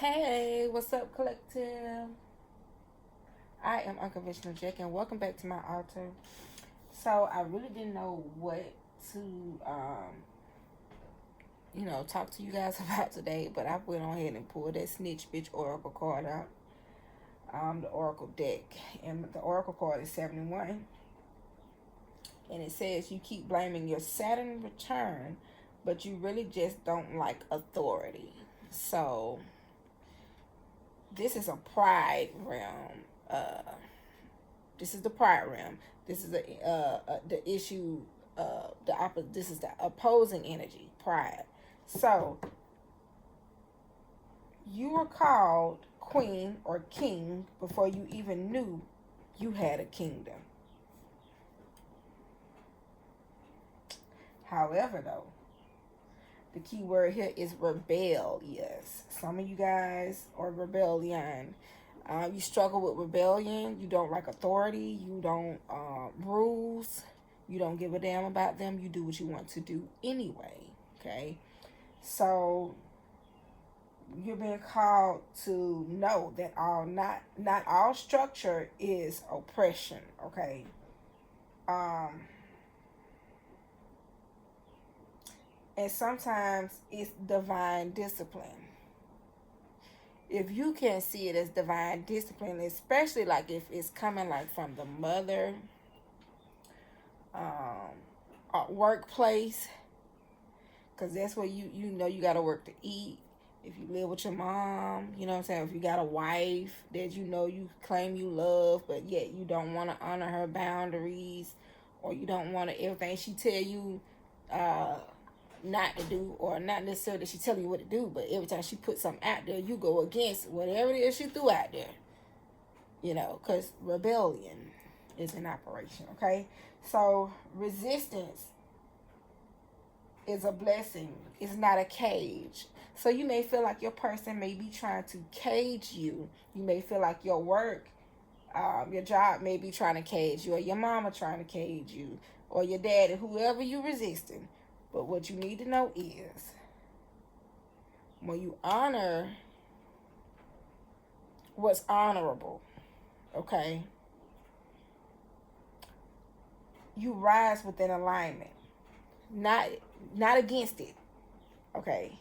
Hey, what's up, collective? I am Unconventional Jack, and welcome back to my altar. So, I really didn't know what to, talk to you guys about today, but I went on ahead and pulled that Snitch Bitch Oracle card out, the Oracle deck. And the Oracle card is 71, and it says you keep blaming your Saturn return, but you really just don't like authority. So, this is a pride realm. This is the pride realm. This is the issue. This is the opposing energy, pride. So you were called queen or king before you even knew you had a kingdom. However, though, the key word here is rebellious. Some of you guys are rebellion. You struggle with rebellion. You don't like authority. You don't rules. You don't give a damn about them. You do what you want to do anyway. Okay, so you're being called to know that not all structure is oppression. Okay, um, and sometimes it's divine discipline. If you can see it as divine discipline, especially like if it's coming like from the mother, workplace, because that's where you know you got to work to eat. If you live with your mom, you know what I'm saying. If you got a wife that you know you claim you love, but yet you don't want to honor her boundaries, or you don't want to everything she tell you not to do, or not necessarily that she tell you what to do, but every time she puts something out there, you go against whatever it is she threw out there. Because rebellion is in operation. Okay, so resistance is a blessing. It's not a cage. So you may feel like your person may be trying to cage you. You may feel like your work, your job may be trying to cage you, or your mama trying to cage you, or your daddy, whoever you resisting. But what you need to know is when you honor what's honorable, okay, you rise within alignment, not against it. Okay,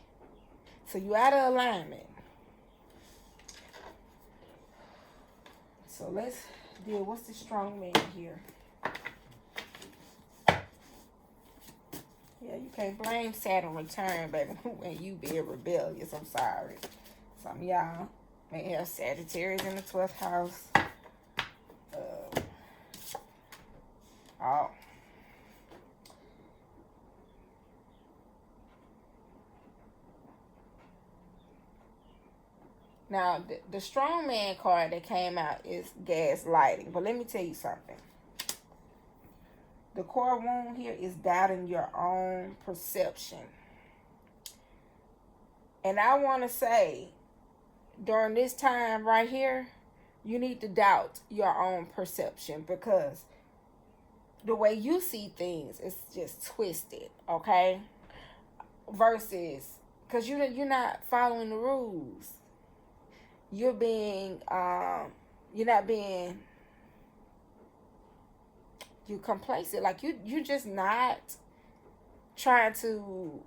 so you out of alignment. So let's deal. What's the strong man here? Yeah, you can't blame Saturn return, baby, when you be rebellious. I'm sorry. Some of y'all may have Sagittarius in the 12th house. Oh. Now, the strong man card that came out is gaslighting. But let me tell you something. The core wound here is doubting your own perception. And I want to say, during this time right here, you need to doubt your own perception, because the way you see things is just twisted, okay? Versus, because you're not following the rules. You're not being, you complacent. Like you're just not trying to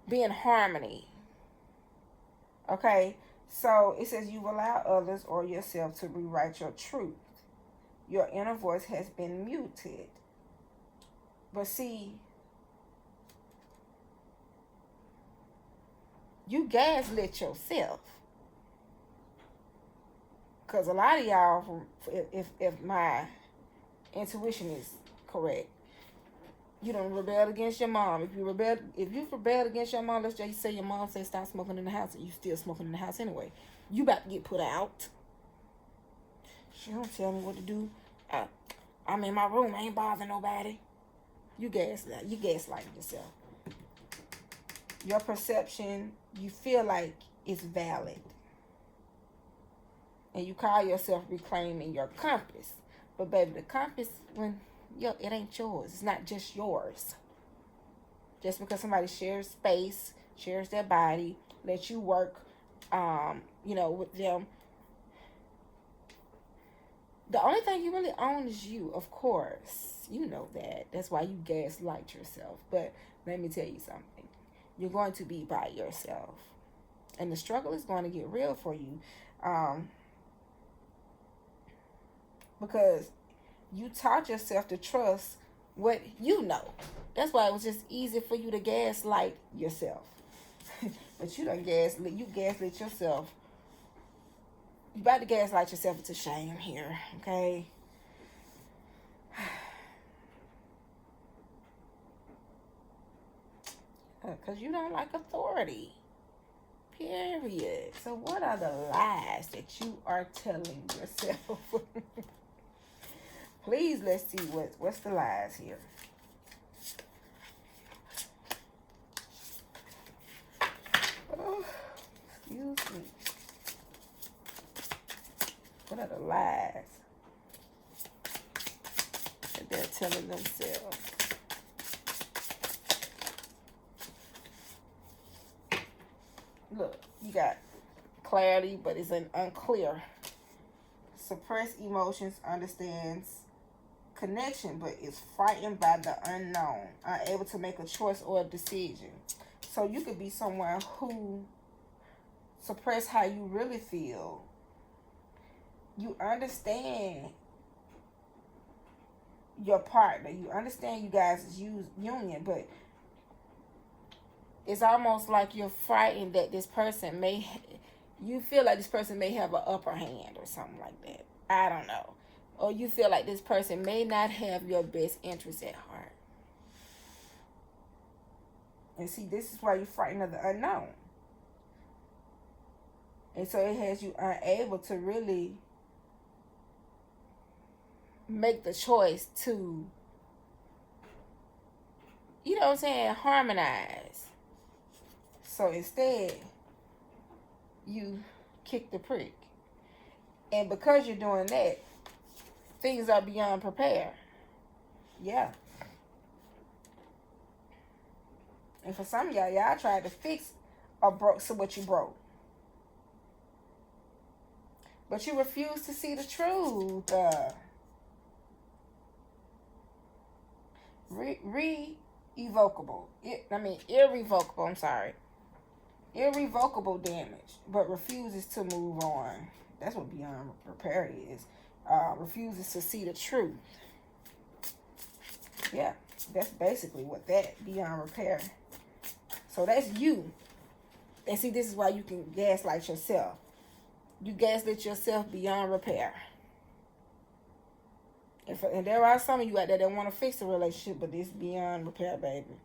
be in harmony. Okay, so it says you've allowed others or yourself to rewrite your truth. Your inner voice has been muted. But see, you gaslit yourself. Because a lot of y'all, if my intuition is correct, you don't rebel against your mom. If you've rebelled against your mom, let's just say your mom says stop smoking in the house, and you still smoking in the house anyway. You about to get put out. She don't tell me what to do. I'm in my room. I ain't bothering nobody. You gaslighting yourself. Your perception, you feel like it's valid, and you call yourself reclaiming your compass. But baby, the compass, it ain't yours. It's not just yours. Just because somebody shares space cherish their body, let you work, with them. The only thing you really own is you, of course. You know that. That's why you gaslight yourself. But let me tell you something. You're going to be by yourself. And the struggle is going to get real for you. Because you taught yourself to trust what you know. That's why it was just easy for you to gaslight yourself. But you gaslit yourself. You about to gaslight yourself into shame here, okay? Because you don't like authority. Period. So what are the lies that you are telling yourself? Please, let's see what's the lies here. Oh, excuse me. What are the lies that they're telling themselves? Look, you got clarity, but it's unclear. Suppress emotions, understands connection, but is frightened by the unknown, unable to make a choice or a decision. So you could be someone who suppress how you really feel. You understand your partner. You understand you guys' union, but it's almost like you're frightened that this person you feel like this person may have an upper hand or something like that. I don't know. Or you feel like this person may not have your best interest at heart. And see, this is why you're frightened of the unknown. And so it has you unable to really make the choice to, harmonize. So instead, you kick the prick. And because you're doing that, things are beyond prepared. Yeah. And for some of y'all tried to fix or broke what you broke. But you refuse to see the truth. Irrevocable, I'm sorry. Irrevocable damage, but refuses to move on. That's what beyond repair is. Refuses to see the truth. Yeah, that's basically what that beyond repair. So that's you. And see, this is why you can gaslight yourself. You gaslit yourself beyond repair. And there are some of you out there that want to fix the relationship, but it's beyond repair, baby.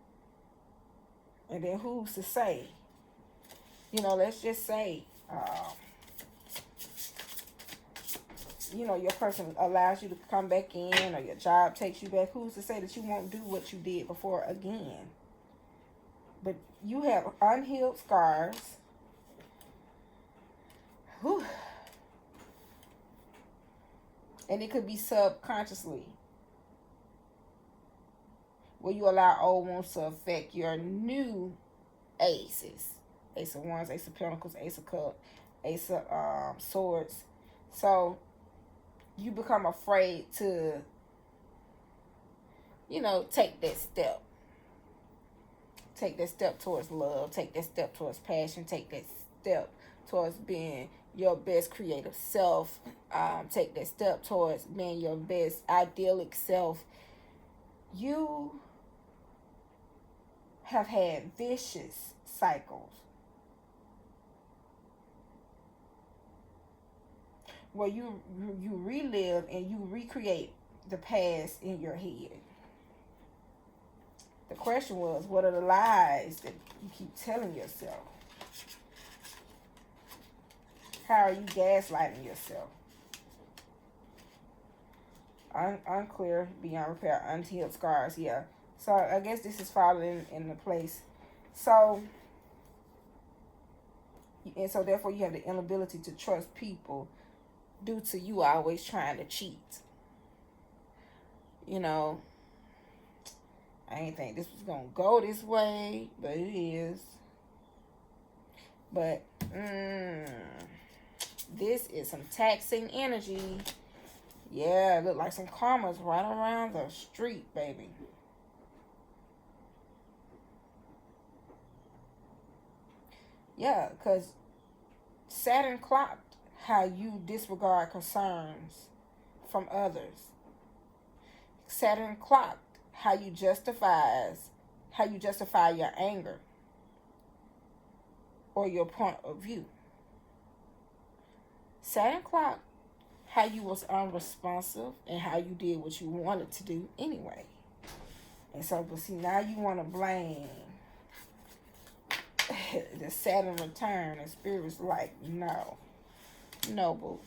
And then who's to say? Let's just say, your person allows you to come back in, or your job takes you back. Who's to say that you won't do what you did before again? But you have unhealed scars. Whew. And it could be subconsciously, where you allow old wounds to affect your new aces. Ace of Wands, Ace of Pentacles, Ace of Cups, Ace of Swords. So you become afraid to, take that step. Take that step towards love. Take that step towards passion. Take that step towards being your best creative self. Take that step towards being your best idyllic self. You have had vicious cycles where you relive and you recreate the past in your head. The question was, what are the lies that you keep telling yourself? How are you gaslighting yourself? Unclear, beyond repair, unhealed scars. Yeah. So I guess this is falling into place. So therefore you have the inability to trust people due to you always trying to cheat. I didn't think this was going to go this way, but it is. But this is some taxing energy. Yeah, look like some karma's right around the street, baby. Yeah, because Saturn clocked how you disregard concerns from others. Saturn clocked how you justify your anger or your point of view. Saturn clocked how you was unresponsive and how you did what you wanted to do anyway. And so, but see, now you want to blame the Saturn return, and Spirit's like, no, boo.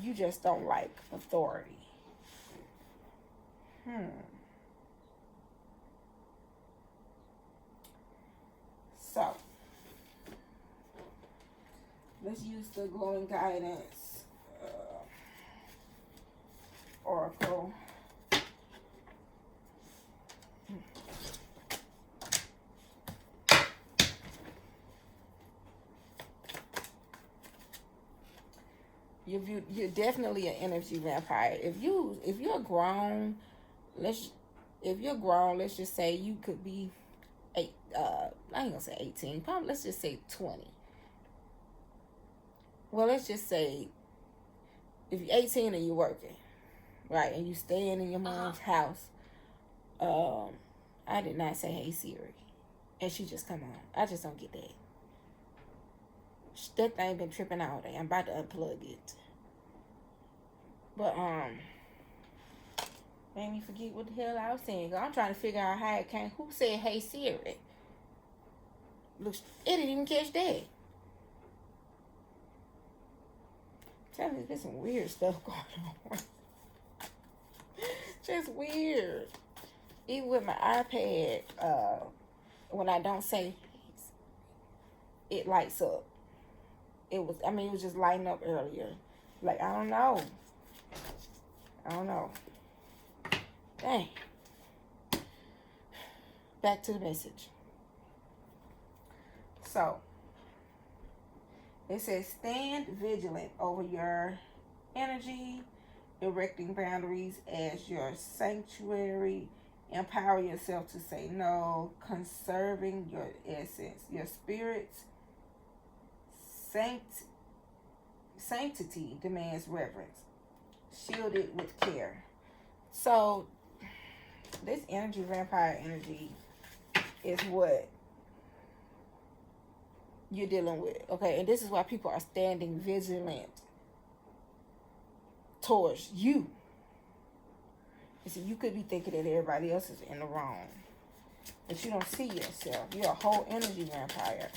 You just don't like authority. So, let's use the glowing guidance oracle. You're definitely an energy vampire. If you're grown, let's just say you could be I ain't gonna say 18, probably let's just say 20. Well, let's just say if you're 18 and you're working, right, and you staying in your mom's house, I did not say, hey Siri, and she just come on. I just don't get that. That thing been tripping all day. I'm about to unplug it. But made me forget what the hell I was saying. I'm trying to figure out how it came. Who said, hey Siri? Look, it didn't even catch that. Tell me, there's some weird stuff going on. Just weird. Even with my iPad, when I don't say, it lights up. It was just lighting up earlier. Like, I don't know. Dang. Back to the message. So, it says, stand vigilant over your energy, erecting boundaries as your sanctuary, empower yourself to say no, conserving your essence, your spirit's sanctity demands reverence, shield it with care. So, this energy, vampire energy, is what you're dealing with, okay? And this is why people are standing vigilant towards you. You see, you could be thinking that everybody else is in the wrong, but you don't see yourself. You're a whole energy vampire.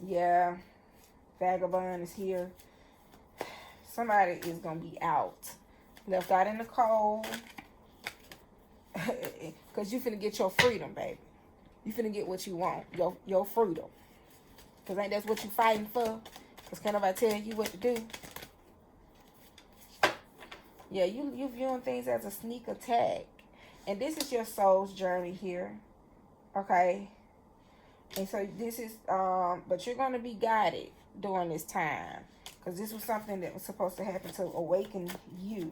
Yeah, vagabond is here. Somebody is gonna be out, left out in the cold. Because you finna get your freedom, baby. You finna get what you want, your freedom. Because ain't that's what you fighting for? Because can't nobody tell you what to do? Yeah, you viewing things as a sneak attack. And this is your soul's journey here. Okay? And so this is, but you're going to be guided during this time. Because this was something that was supposed to happen to awaken you.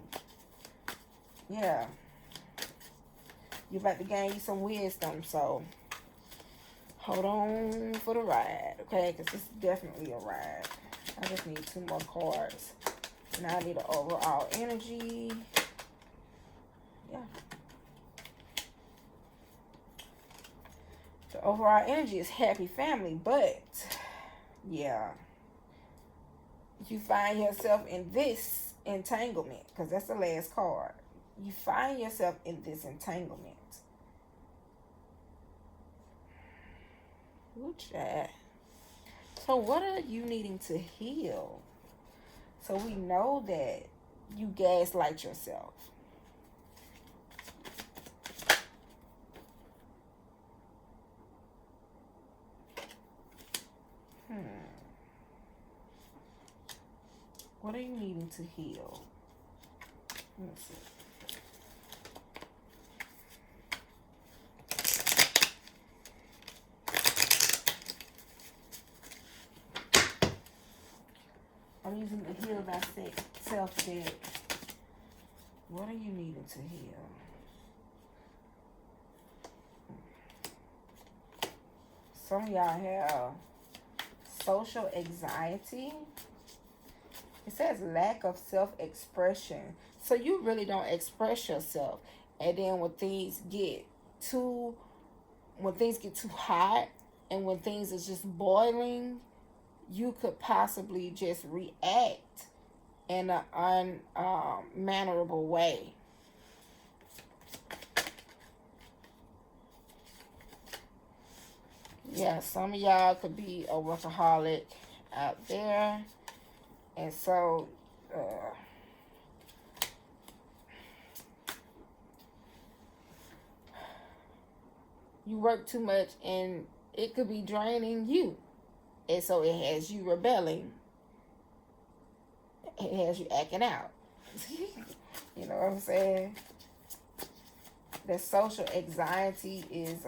Yeah. You're about to gain you some wisdom, so hold on for the ride, okay? Because this is definitely a ride. I just need 2 more cards. Now I need an overall energy. Yeah. The overall energy is happy family, but yeah. You find yourself in this entanglement, because that's the last card. You find yourself in this entanglement. Ooh, chat. So what are you needing to heal? So we know that you gaslight yourself. What What are you needing to heal? Let's see. I'm using the Heal Thyself deck. What are you needing to heal? Some of y'all have social anxiety. It says lack of self-expression. So you really don't express yourself. And then when things get too hot and when things are just boiling, you could possibly just react in an unmannerable way. Yeah, some of y'all could be a workaholic out there. And so, you work too much and it could be draining you. And so it has you rebelling. It has you acting out. You know what I'm saying? The social anxiety is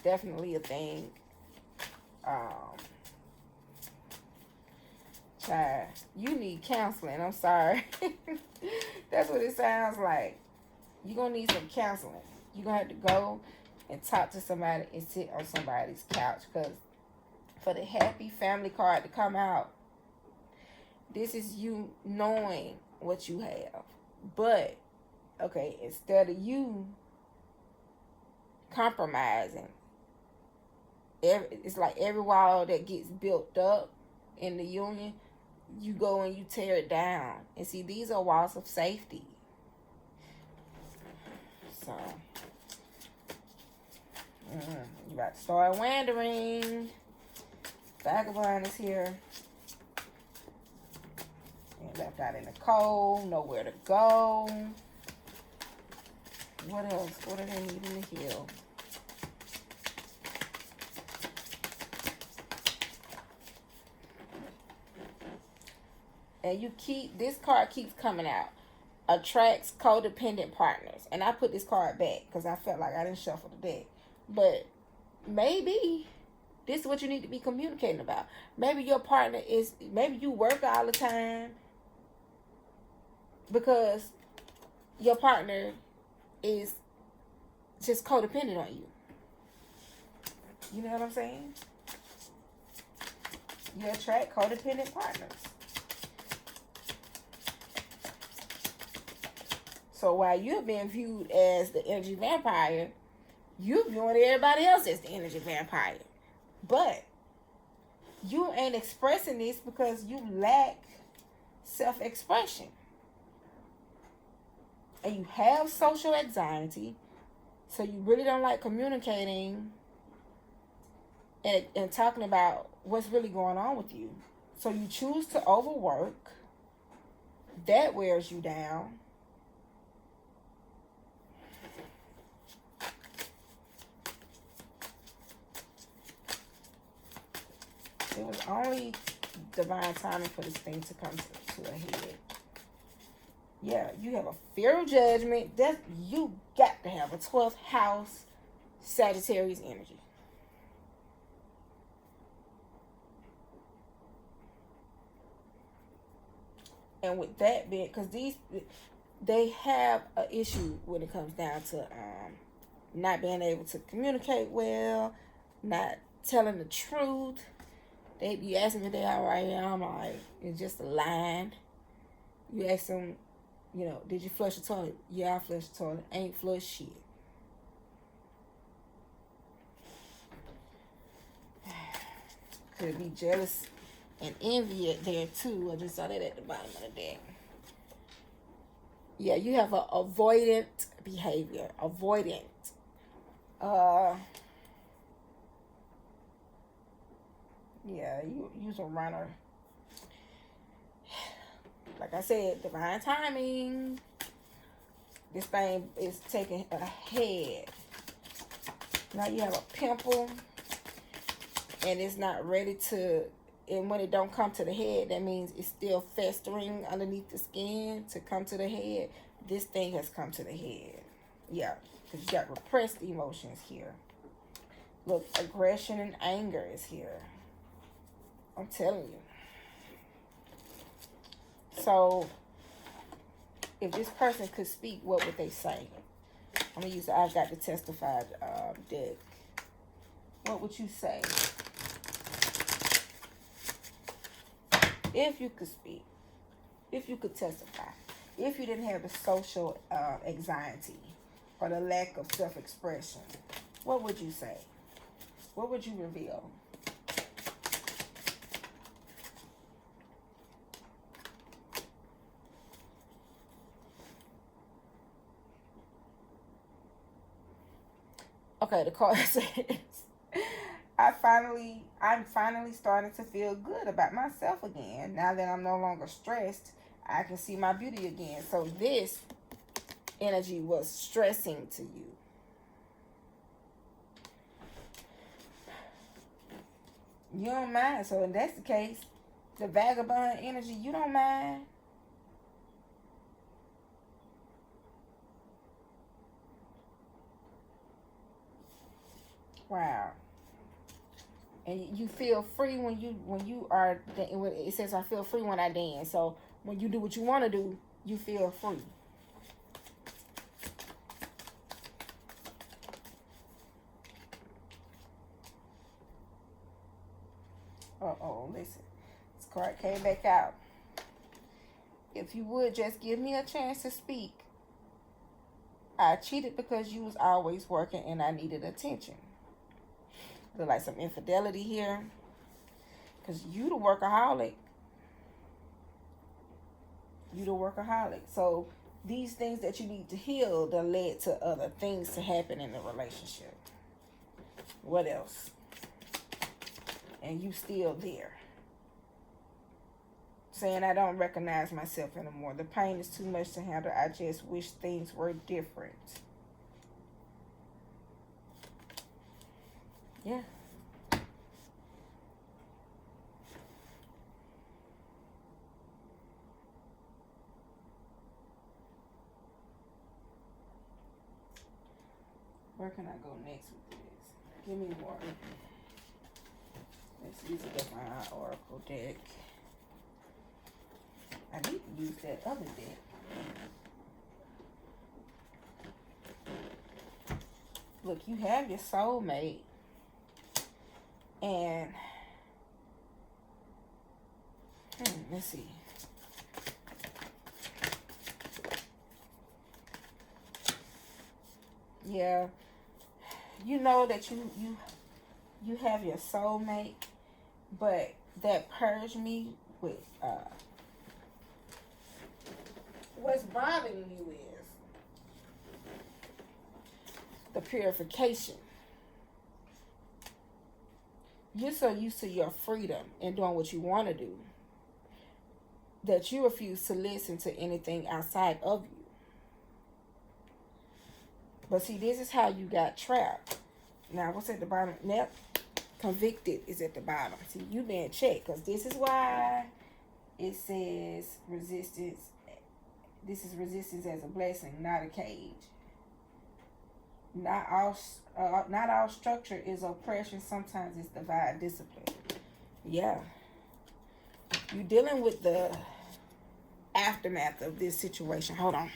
definitely a thing. Child, you need counseling. I'm sorry. That's what it sounds like. You're going to need some counseling. You're going to have to go and talk to somebody and sit on somebody's couch. Because for the happy family card to come out, this is you knowing what you have. But, okay, instead of you compromising, it's like every wall that gets built up in the union, you go and you tear it down. And see, these are walls of safety. So, you about to start wandering. Vagabond is here. And left out in the cold, nowhere to go. What else? What are they needing to heal? And this card keeps coming out. Attracts codependent partners. And I put this card back because I felt like I didn't shuffle the deck. But maybe this is what you need to be communicating about. Maybe your partner maybe you work all the time because your partner is just codependent on you. You know what I'm saying? You attract codependent partners. So while you're being viewed as the energy vampire, you're viewing everybody else as the energy vampire. But you ain't expressing this because you lack self-expression. And you have social anxiety. So you really don't like communicating and talking about what's really going on with you. So you choose to overwork. That wears you down. It was only divine timing for this thing to come to a head. Yeah, you have a fear of judgment. You got to have a 12th house Sagittarius energy. And with that being, because they have an issue when it comes down to not being able to communicate well, not telling the truth. They be asking me if they all right. I'm like, it's just a line. You ask them, did you flush the toilet? Yeah, I flushed the toilet. Ain't flush shit. Could be jealous and envy there too. I just saw that at the bottom of the deck. Yeah, you have a avoidant behavior. Avoidant. Yeah, you's a runner. Like I said, divine timing. This thing is taking a head. Now you have a pimple. And it's not ready to and when it don't come to the head, that means it's still festering underneath the skin to come to the head. This thing has come to the head. Yeah, because you got repressed emotions here. Look, aggression and anger is here. I'm telling you. So, if this person could speak, what would they say? I'm going to use the I've Got to Testify deck. What would you say? If you could speak, if you could testify, if you didn't have the social anxiety or the lack of self-expression, what would you say? What would you reveal? Okay, the card says, I'm finally starting to feel good about myself again. Now that I'm no longer stressed, I can see my beauty again. So this energy was stressing to you. You don't mind. So if that's the case, the vagabond energy, you don't mind. Wow. And you feel free when you are, it says I feel free when I dance. So when you do what you want to do, you feel free. Uh-oh, listen. This card came back out. If you would just give me a chance to speak. I cheated because you was always working and I needed attention. Look like some infidelity here. Because you the workaholic. You the workaholic. So these things that you need to heal that led to other things to happen in the relationship. What else? And you still there. Saying I don't recognize myself anymore. The pain is too much to handle. I just wish things were different. Yeah. Where can I go next with this? Give me more. Let's use a Divine Oracle deck. I need to use that other deck. Look, you have your soulmate. And let's see. Yeah. You know that you have your soulmate, but that purged me with what's bothering you is the purification. You're so used to your freedom and doing what you want to do that you refuse to listen to anything outside of you. But see, this is how you got trapped. Now, what's at the bottom? Yep, convicted is at the bottom. See, you being checked, because this is why it says resistance. This is resistance as a blessing, not a cage. Not all structure is oppression. Sometimes it's divine discipline. Yeah. You're dealing with the aftermath of this situation. Hold on.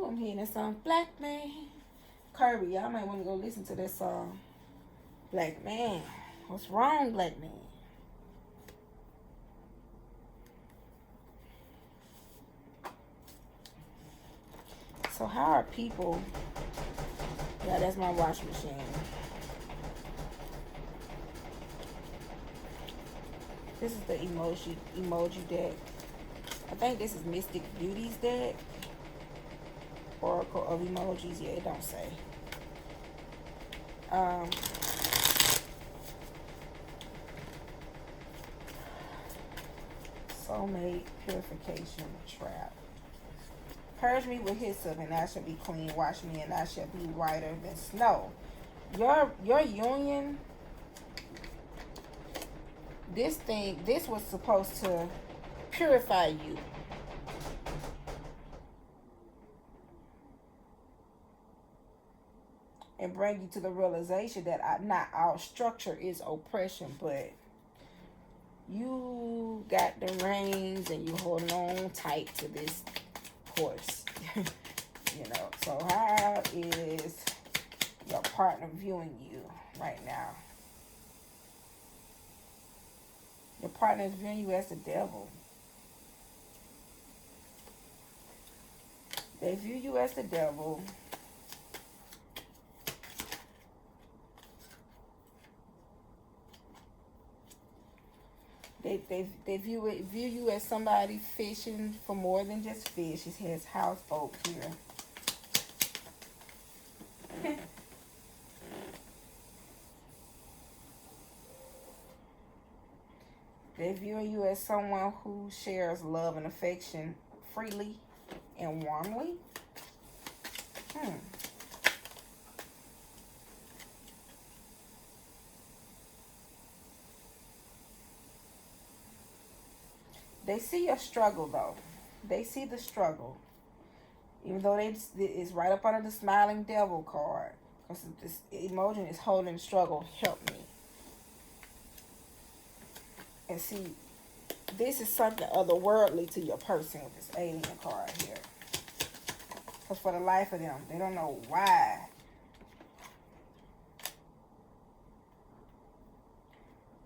I'm hearing that song, Black Man. Kirby, y'all might want to go listen to that song. Black Man. What's wrong, Black Man? So how are people... Yeah, that's my washing machine. This is the emoji deck. I think this is Mystic Beauty's deck. Oracle of Emojis. Yeah, it don't say. Soulmate Purification Trap. Purge me with hyssop and I shall be clean. Wash me and I shall be whiter than snow. Your union, this was supposed to purify you. And bring you to the realization that not all structure is oppression, but you got the reins and you holding on tight to this horse. You know, so how is your partner viewing you right now? Your partner is viewing you as the devil. They view you as the devil. They view you as somebody fishing for more than just fish. It has household here. They view you as someone who shares love and affection freely and warmly. They see your struggle, though. They see the struggle. Even though it's right up under the smiling devil card. Because this emoji is holding struggle. Help me. And see, this is something otherworldly to your person with this alien card here. Because for the life of them, they don't know why.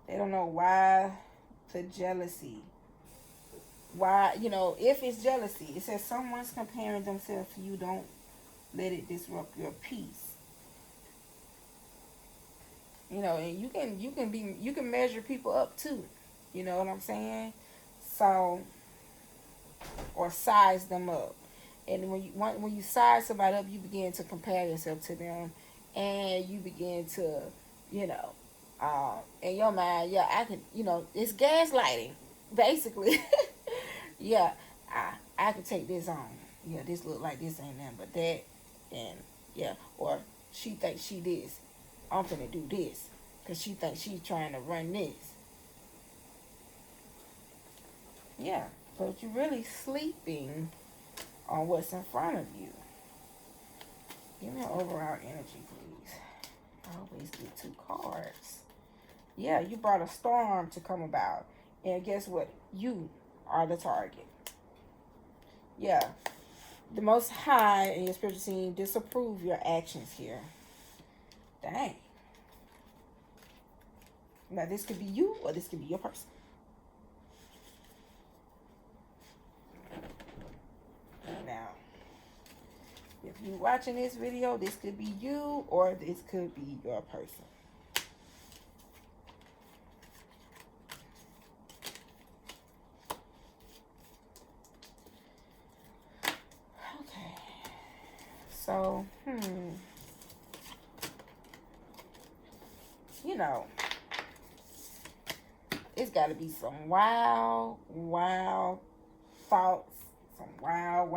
They don't know why the jealousy. Why, you know, if it's jealousy, it says someone's comparing themselves to you. Don't let it disrupt your peace. You know, and you can measure people up too. You know what I'm saying? So, or size them up. And when you size somebody up, you begin to compare yourself to them, and you begin to, you know, in your mind, yeah, I can, you know, it's gaslighting, basically. Yeah, I can take this on. Yeah, this look like this ain't nothing but that, and yeah, or she thinks she this. I'm finna do this, cause she thinks she's trying to run this. Yeah, but you're really sleeping on what's in front of you. Give me an overall energy, please. I always get 2 cards. Yeah, you brought a storm to come about, and guess what? You are the target. Yeah. The Most High and your spiritual team disapprove your actions here. Dang. Now, this could be you or this could be your person. Now, if you're watching this video, this could be you or this could be your person. So, you know, it's got to be some wild thoughts, some wild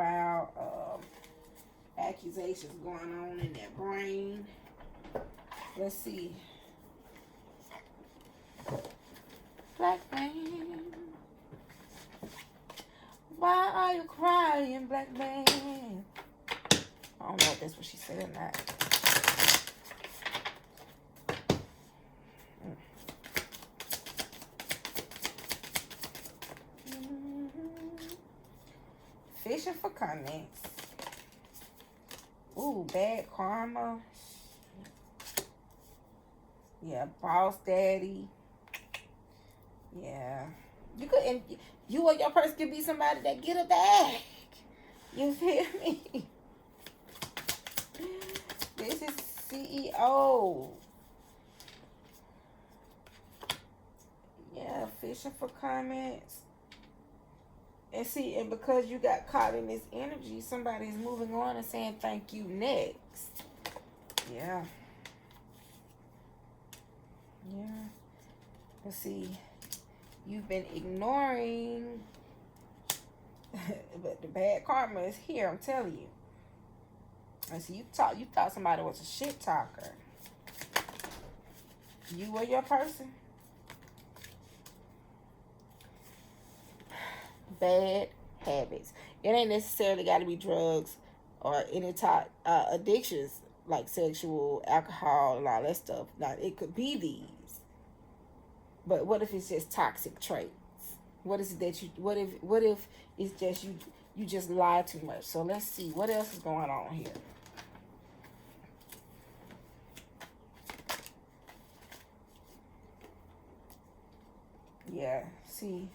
accusations going on in their brain. Let's see. Black man, why are you crying, black man? I don't know if that's what she said or not. Fishing for comments. Ooh, bad karma. Yeah, boss daddy. Yeah. You or your person could be somebody that get a bag. You feel me? This is CEO. Yeah, fishing for comments. And see, and because you got caught in this energy, somebody's moving on and saying thank you next. Yeah. Yeah. But see, you've been ignoring, but the bad karma is here, I'm telling you. And so you thought somebody was a shit talker. You were your person. Bad habits. It ain't necessarily got to be drugs or any type addictions like sexual, alcohol, and all that stuff. Now it could be these, but what if it's just toxic traits? What is it that you? What if it's just you just lie too much? So let's see what else is going on here. Yeah, see.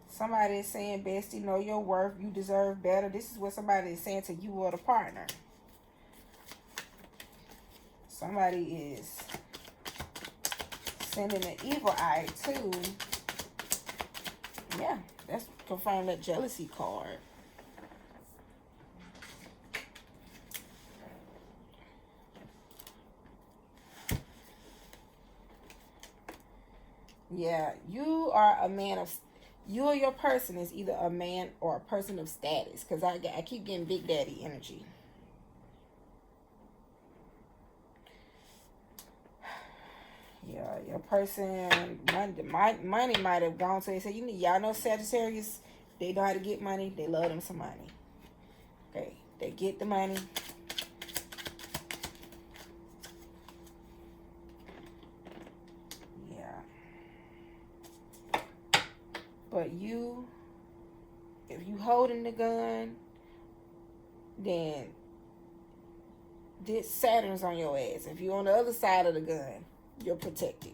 Somebody is saying, bestie, know your worth. You deserve better. This is what somebody is saying to you or the partner. Somebody is sending an evil eye too. Yeah, that's confirmed that jealousy card. Yeah, you are a man of... You or your person is either a man or a person of status. Because I keep getting Big Daddy energy. Yeah, your person, money might have gone to... They say, y'all know Sagittarius, they know how to get money. They love them some money. Okay, they get the money. But you, if you holding the gun, then this Saturn's on your ass. If you're on the other side of the gun, you're protected.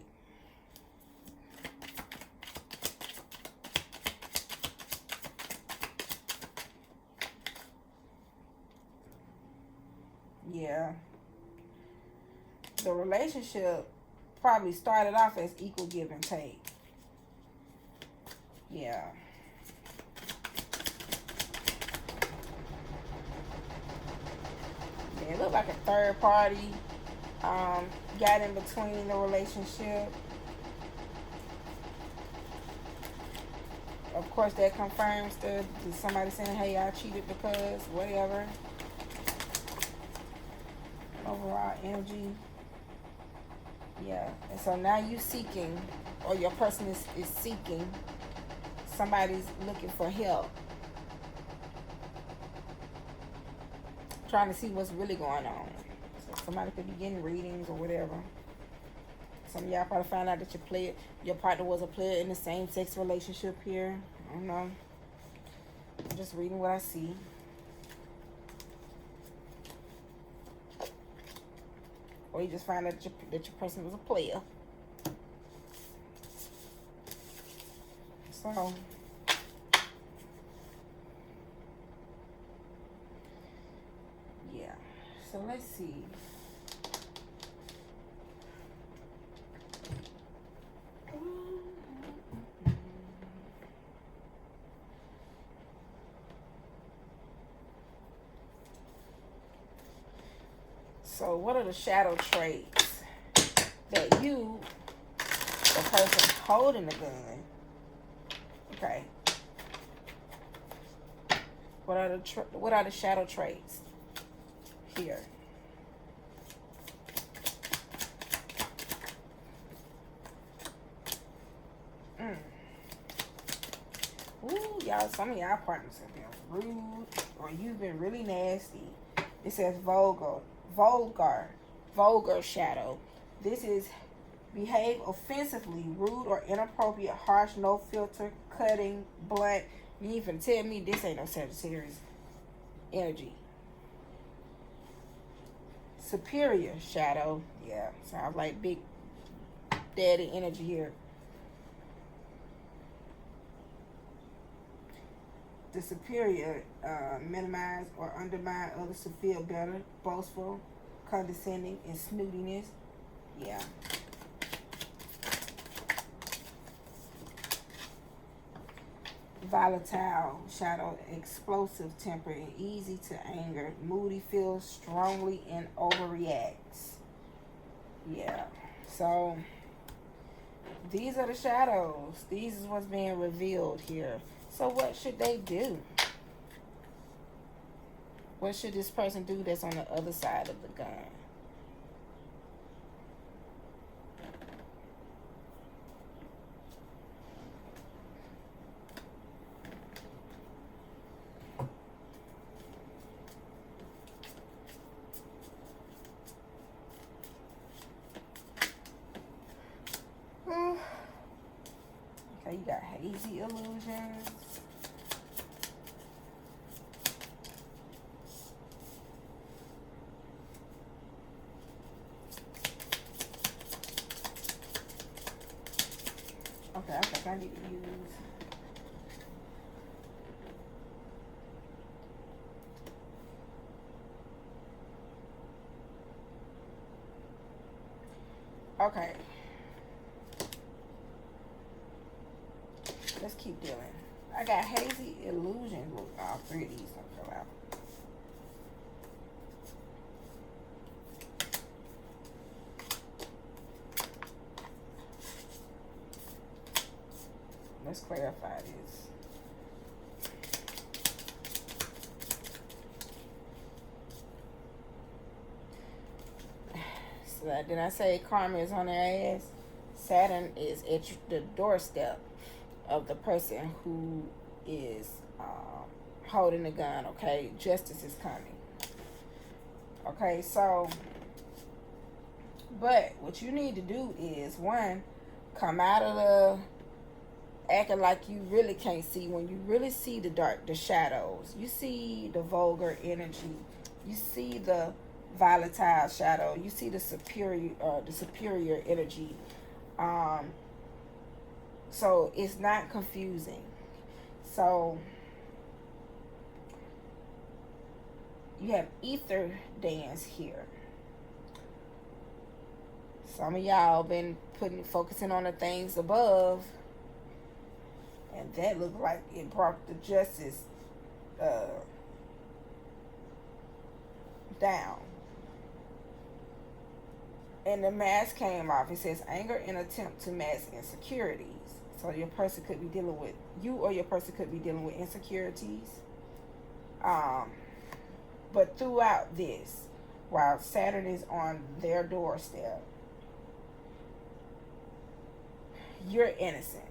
Yeah. The relationship probably started off as equal give and take. Yeah. Yeah, it looked like a third party got in between the relationship. Of course, that confirms the somebody saying, hey, I cheated because whatever. Overall energy. Yeah. And so now you seeking, or your person is seeking, somebody's looking for help. Trying to see what's really going on. So somebody could be getting readings or whatever. Some of y'all probably found out that your partner was a player in the same-sex relationship here. I don't know. I'm just reading what I see. Or you just find out that your person was a player. So, yeah. So let's see. So what are the shadow traits that you, the person holding the gun, okay? What are the shadow traits here? Ooh, y'all, some of y'all partners have been rude or you've been really nasty. It says vulgar shadow. This is behave offensively, rude or inappropriate, harsh, no filter, cutting, blunt. You even tell me this ain't no Sagittarius energy. Superior shadow. Yeah, sounds like Big Daddy energy here. The superior minimize or undermine others to feel better, boastful, condescending, and snootiness. Yeah. Volatile shadow, explosive temper, and easy to anger. Moody, feels strongly, and overreacts. Yeah. So these are the shadows. These is what's being revealed here. So what should they do? What should this person do that's on the other side of the gun? Okay, you got hazy illusions. Okay, I think I need to use. Okay. Let's keep dealing. I got hazy illusions. Look, all three of these don't go out. Let's clarify this. So did I say karma is on their ass? Saturn is at the doorstep of the person who is holding the gun. Okay, justice is coming. Okay, so, but what you need to do is, one, come out of the acting like you really can't see. When you really see the dark, the shadows, you see the vulgar energy, you see the volatile shadow, you see the superior energy. So it's not confusing. So you have ether dance here. Some of y'all been focusing on the things above, and that looked like it brought the justice down. And the mask came off. It says anger and attempt to mask insecurities. So your person could be dealing with you, or your person could be dealing with insecurities. But throughout this, while Saturn is on their doorstep, you're innocent.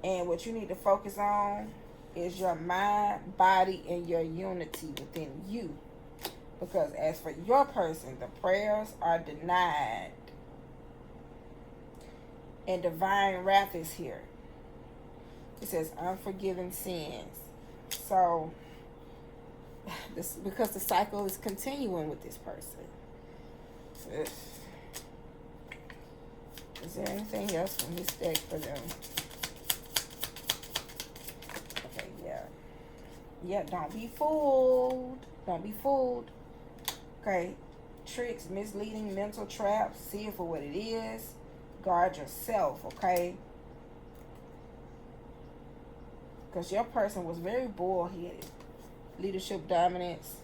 And what you need to focus on is your mind, body, and your unity within you. Because as for your person, the prayers are denied. And divine wrath is here. It says unforgiven sins. So, this because the cycle is continuing with this person. Is there anything else from this deck for them? Okay, yeah. Yeah, don't be fooled. Don't be fooled. Okay. Tricks, misleading, mental traps. See it for what it is. Guard yourself, okay? Because your person was very bullheaded. Leadership dominance.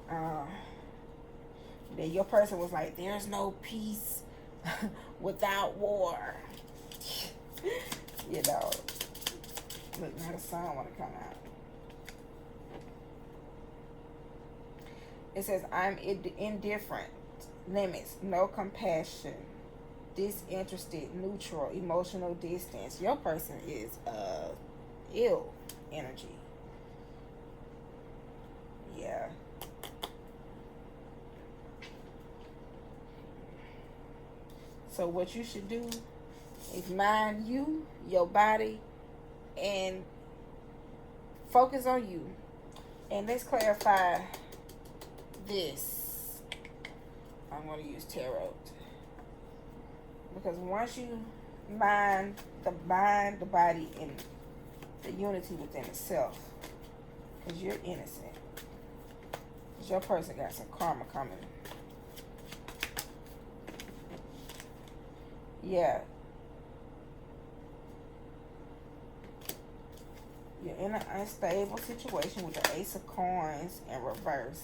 Then your person was like, there's no peace without war. You know. Look, now the sun want to come out. It says, I'm indifferent. Limits. No compassion. Disinterested. Neutral. Emotional distance. Your person is ill energy. Yeah. So what you should do is mind you, your body, and focus on you. And let's clarify this. I'm going to use tarot. Because once you mind the body, and the unity within itself, because you're innocent. Because your person got some karma coming. Yeah. in an unstable situation with the Ace of Coins in reverse.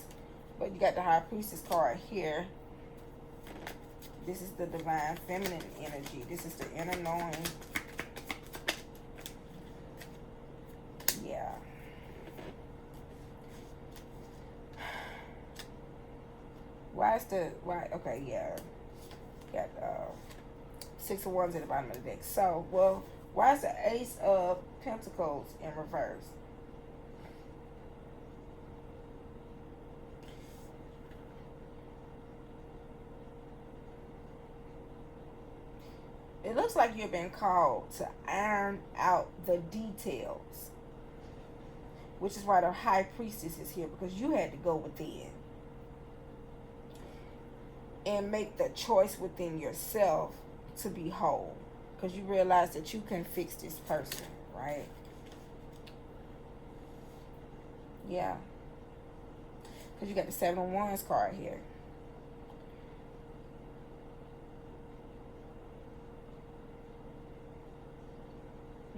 But you got the High Priestess card here. This is the Divine Feminine energy. This is the inner knowing. Yeah. Okay, yeah. Got Six of Wands at the bottom of the deck. So, well, why is the Ace of Pentacles in reverse? It looks like you've been called to iron out the details, which is why the High Priestess is here, because you had to go within and make the choice within yourself to be whole, because you realize that you can fix this person, right? Yeah, because you got the Seven of Wands card here.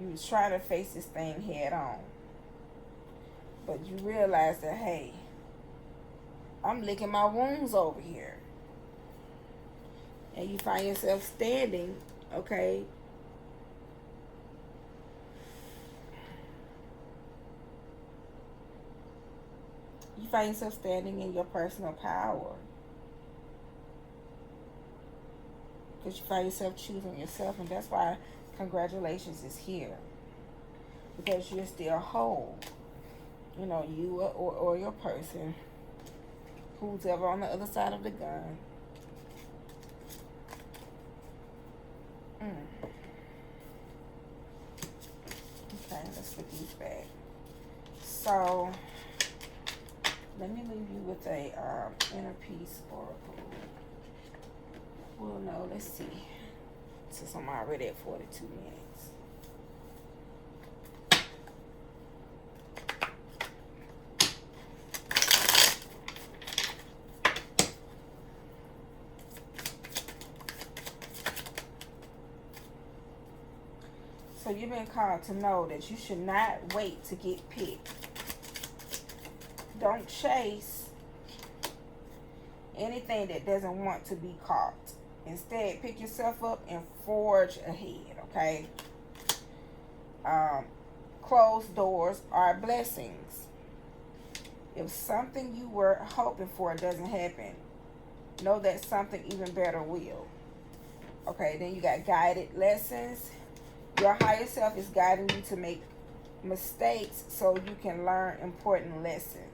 You was trying to face this thing head on, but you realize that, hey, I'm licking my wounds over here. And you find yourself standing, okay? You find yourself standing in your personal power. Because you find yourself choosing yourself, and that's why congratulations is here. Because you're still whole. You know, you or your person, who's ever on the other side of the gun. Okay, let's put these back. So, let me leave you with a inner peace oracle. Well, no, let's see. Since I'm already at 42 minutes. So you've been called to know that you should not wait to get picked. Don't chase anything that doesn't want to be caught. Instead, pick yourself up and forge ahead, okay? Closed doors are blessings. If something you were hoping for doesn't happen, know that something even better will. Okay, then you got guided lessons. Your higher self is guiding you to make mistakes so you can learn important lessons.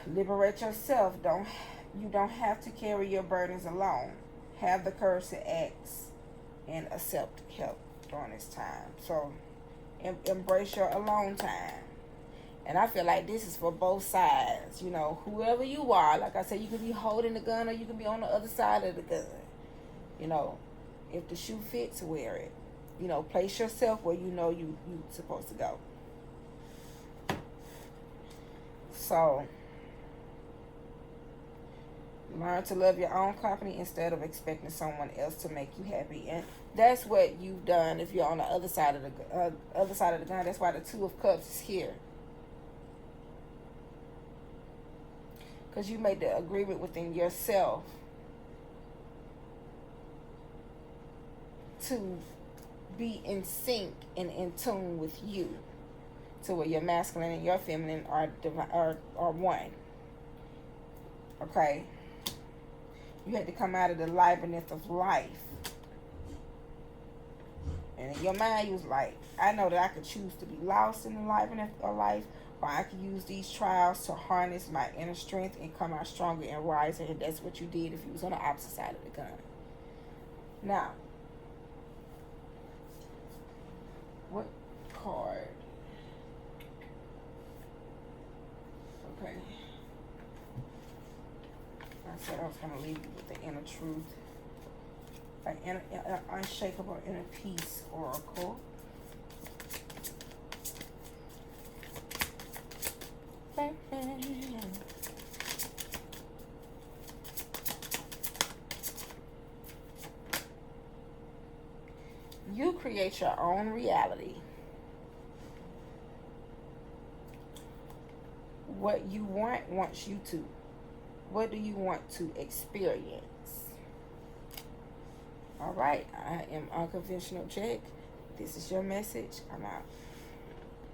Liberate yourself. You don't have to carry your burdens alone. Have the courage to ask and accept help during this time. So embrace your alone time. And I feel like this is for both sides. You know, whoever you are, like I said, you can be holding the gun or you can be on the other side of the gun. You know, if the shoe fits, wear it. You know, place yourself where you know you're supposed to go. So, learn to love your own company instead of expecting someone else to make you happy. And that's what you've done if you're on the other side of the gun. That's why the Two of Cups is here. Because you made the agreement within yourself to be in sync and in tune with you, to where your masculine and your feminine are one. Okay, you had to come out of the liveliness of life, and in your mind you was like, I know that I could choose to be lost in the liveliness of life, or I could use these trials to harness my inner strength and come out stronger and wiser. And that's what you did if you was on the opposite side of the gun. Now, what card? Okay. I said I was going to leave you with the inner truth. An unshakable inner peace oracle. You create your own reality. what you want wants you to. What do you want to experience? All right, I am Unconventional Check. This is your message. I'm out.